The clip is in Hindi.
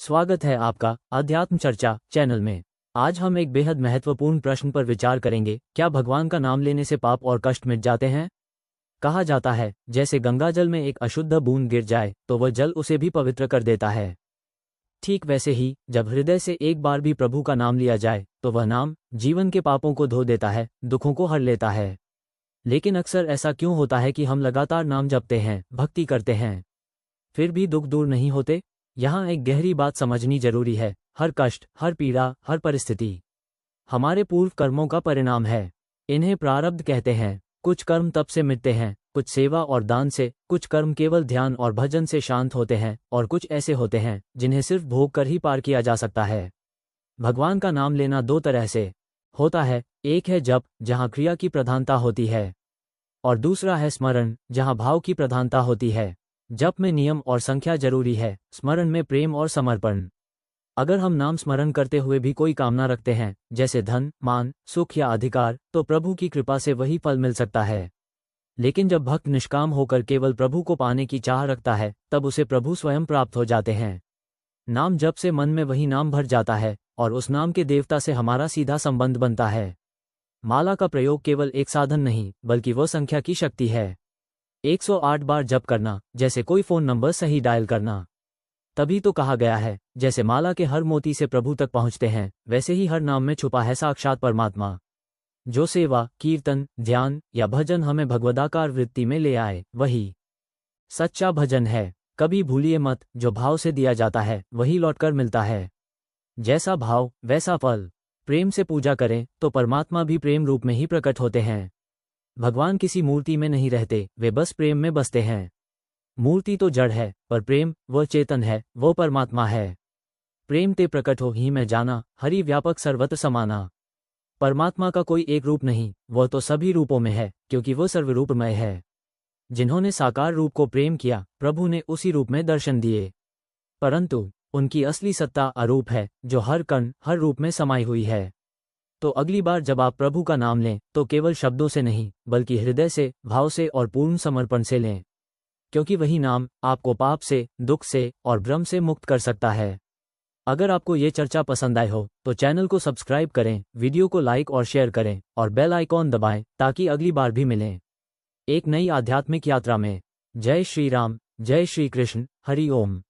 स्वागत है आपका अध्यात्म चर्चा चैनल में। आज हम एक बेहद महत्वपूर्ण प्रश्न पर विचार करेंगे। क्या भगवान का नाम लेने से पाप और कष्ट मिट जाते हैं? कहा जाता है, जैसे गंगाजल में एक अशुद्ध बूंद गिर जाए तो वह जल उसे भी पवित्र कर देता है। ठीक वैसे ही जब हृदय से एक बार भी प्रभु का नाम लिया जाए तो वह नाम जीवन के पापों को धो देता है, दुखों को हर लेता है। लेकिन अक्सर ऐसा क्यों होता है कि हम लगातार नाम जपते हैं, भक्ति करते हैं, फिर भी दुख दूर नहीं होते? यहाँ एक गहरी बात समझनी जरूरी है। हर कष्ट, हर पीड़ा, हर परिस्थिति हमारे पूर्व कर्मों का परिणाम है। इन्हें प्रारब्ध कहते हैं। कुछ कर्म तप से मिटते हैं, कुछ सेवा और दान से, कुछ कर्म केवल ध्यान और भजन से शांत होते हैं, और कुछ ऐसे होते हैं जिन्हें सिर्फ भोग कर ही पार किया जा सकता है। भगवान का नाम लेना दो तरह से होता है। एक है जप, जहाँ क्रिया की प्रधानता होती है, और दूसरा है स्मरण, जहाँ भाव की प्रधानता होती है। जप में नियम और संख्या जरूरी है, स्मरण में प्रेम और समर्पण। अगर हम नाम स्मरण करते हुए भी कोई कामना रखते हैं, जैसे धन, मान, सुख या अधिकार, तो प्रभु की कृपा से वही फल मिल सकता है। लेकिन जब भक्त निष्काम होकर केवल प्रभु को पाने की चाह रखता है, तब उसे प्रभु स्वयं प्राप्त हो जाते हैं। नाम जप से मन में वही नाम भर जाता है, और उस नाम के देवता से हमारा सीधा संबंध बनता है। माला का प्रयोग केवल एक साधन नहीं, बल्कि वह संख्या की शक्ति है। 108 बार जप करना, जैसे कोई फोन नंबर सही डायल करना। तभी तो कहा गया है, जैसे माला के हर मोती से प्रभु तक पहुंचते हैं, वैसे ही हर नाम में छुपा है साक्षात परमात्मा। जो सेवा, कीर्तन, ध्यान या भजन हमें भगवदाकार वृत्ति में ले आए, वही सच्चा भजन है। कभी भूलिए मत, जो भाव से दिया जाता है वही लौटकर मिलता है। जैसा भाव वैसा फल। प्रेम से पूजा करें तो परमात्मा भी प्रेम रूप में ही प्रकट होते हैं। भगवान किसी मूर्ति में नहीं रहते, वे बस प्रेम में बसते हैं। मूर्ति तो जड़ है, पर प्रेम वह चेतन है, वो परमात्मा है। प्रेम ते प्रकट हो ही मैं जाना, हरि व्यापक सर्वत्र समाना। परमात्मा का कोई एक रूप नहीं, वह तो सभी रूपों में है, क्योंकि वह सर्वरूपमय है। जिन्होंने साकार रूप को प्रेम किया, प्रभु ने उसी रूप में दर्शन दिए। परंतु उनकी असली सत्ता अरूप है, जो हर कण, हर रूप में समाई हुई है। तो अगली बार जब आप प्रभु का नाम लें, तो केवल शब्दों से नहीं, बल्कि हृदय से, भाव से और पूर्ण समर्पण से लें। क्योंकि वही नाम आपको पाप से, दुख से और भ्रम से मुक्त कर सकता है। अगर आपको ये चर्चा पसंद आई हो तो चैनल को सब्सक्राइब करें, वीडियो को लाइक और शेयर करें, और बेल आइकॉन दबाएं ताकि अगली बार भी मिलें एक नई आध्यात्मिक यात्रा में। जय श्री राम, जय श्री कृष्ण, हरि ओम।